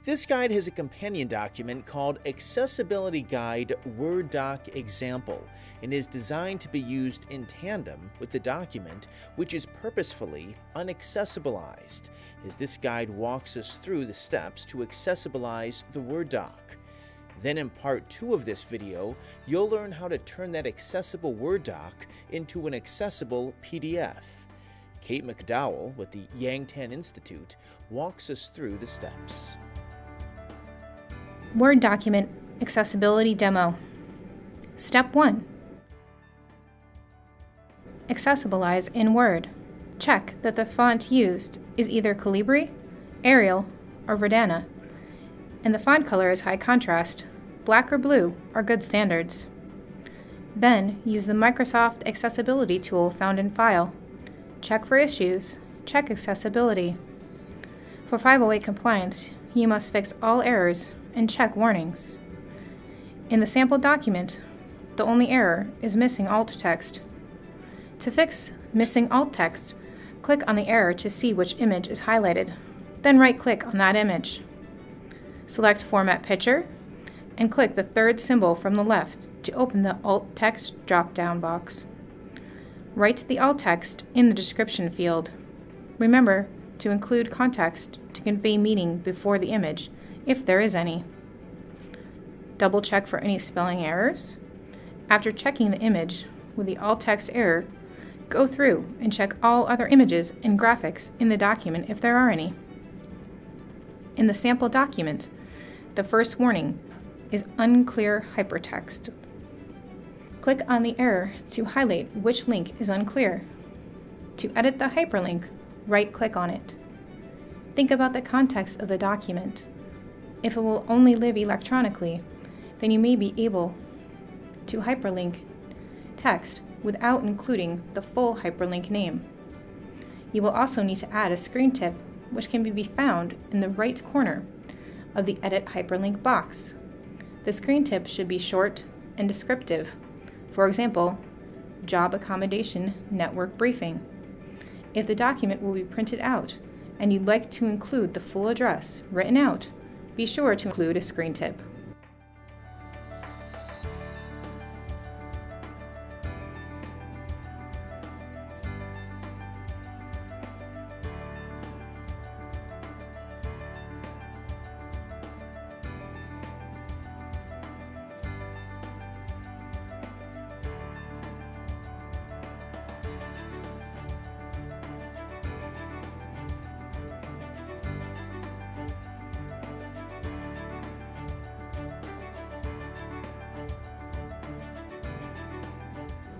This guide has a companion document called Accessibility Guide Word Doc Example and is designed to be used in tandem with the document, which is purposefully unaccessibilized, as this guide walks us through the steps to accessibilize the Word doc. Then in part 2 of this video, you'll learn how to turn that accessible Word doc into an accessible PDF. Kate McDowell with the Yang-Tan Institute walks us through the steps. Word Document Accessibility Demo. Step 1. Accessibilize in Word. Check that the font used is either Calibri, Arial, or Verdana, and the font color is high contrast. Black or blue are good standards. Then use the Microsoft Accessibility tool found in File. Check for issues. Check accessibility. For 508 compliance, you must fix all errors and check warnings. In the sample document, the only error is missing alt text. To fix missing alt text, click on the error to see which image is highlighted, then right-click on that image. Select Format Picture, and click the third symbol from the left to open the alt text drop-down box. Write the alt text in the description field. Remember to include context to convey meaning before the image, if there is any. Double check for any spelling errors. After checking the image with the alt text error, go through and check all other images and graphics in the document if there are any. In the sample document, the first warning is unclear hypertext. Click on the error to highlight which link is unclear. To edit the hyperlink, right-click on it. Think about the context of the document. If it will only live electronically, then you may be able to hyperlink text without including the full hyperlink name. You will also need to add a screen tip, which can be found in the right corner of the Edit Hyperlink box. The screen tip should be short and descriptive. For example, Job Accommodation Network Briefing. If the document will be printed out and you'd like to include the full address written out, be sure to include a screen tip.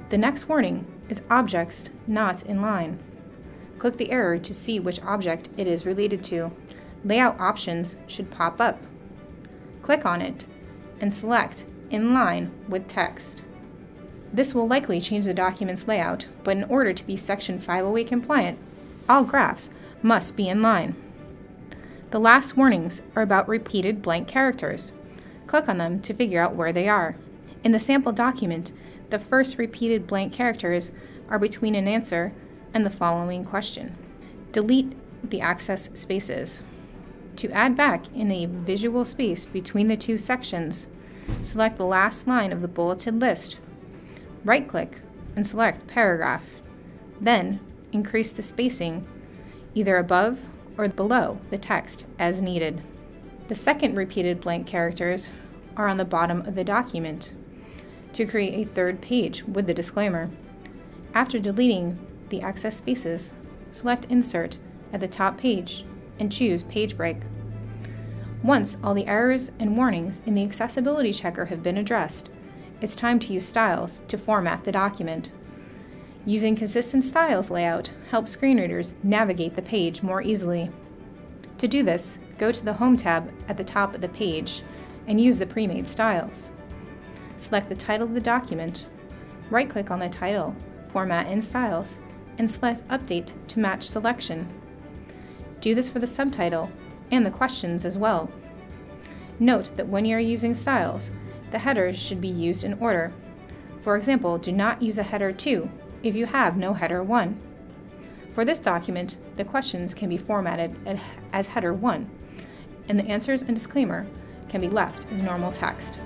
The next warning is objects not in line. Click the error to see which object it is related to. Layout options should pop up. Click on it and select In Line with Text. This will likely change the document's layout, but in order to be Section 508 compliant, all graphs must be in line. The last warnings are about repeated blank characters. Click on them to figure out where they are. In the sample document, the first repeated blank characters are between an answer and the following question. Delete the access spaces. To add back in a visual space between the two sections, select the last line of the bulleted list. Right-click and select Paragraph. Then increase the spacing either above or below the text as needed. The second repeated blank characters are on the bottom of the document. To create a third page with the disclaimer. After deleting the access spaces, select Insert at the top page and choose Page Break. Once all the errors and warnings in the accessibility checker have been addressed, it's time to use styles to format the document. Using consistent styles layout helps screen readers navigate the page more easily. To do this, go to the Home tab at the top of the page and use the pre-made styles. Select the title of the document, right-click on the title, Format in Styles, and select Update to match selection. Do this for the subtitle and the questions as well. Note that when you are using styles, the headers should be used in order. For example, do not use a header 2 if you have no header 1. For this document, the questions can be formatted as header 1, and the answers and disclaimer can be left as normal text.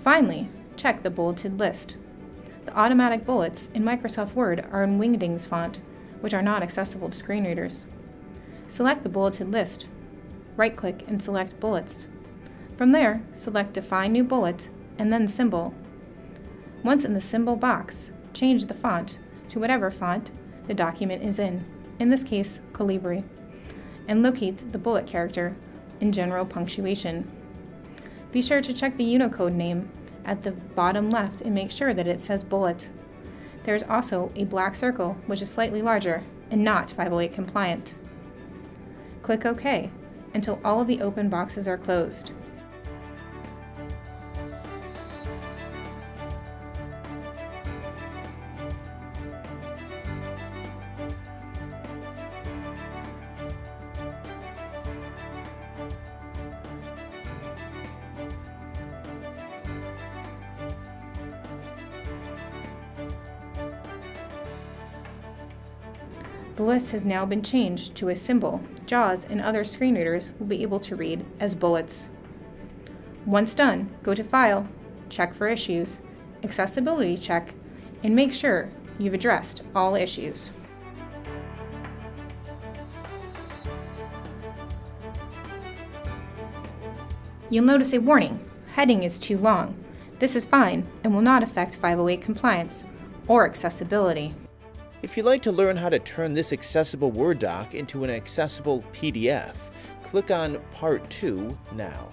Finally, check the bulleted list. The automatic bullets in Microsoft Word are in Wingdings font, which are not accessible to screen readers. Select the bulleted list. Right-click and select Bullets. From there, select Define New Bullet and then Symbol. Once in the symbol box, change the font to whatever font the document is in this case, Calibri, and locate the bullet character in General Punctuation. Be sure to check the Unicode name at the bottom left and make sure that it says bullet. There is also a black circle which is slightly larger and not 508 compliant. Click OK until all of the open boxes are closed. The list has now been changed to a symbol JAWS and other screen readers will be able to read as bullets. Once done, go to File, check for issues, Accessibility check, and make sure you've addressed all issues. You'll notice a warning, heading is too long. This is fine and will not affect 508 compliance or accessibility. If you'd like to learn how to turn this accessible Word doc into an accessible PDF, click on Part 2 now.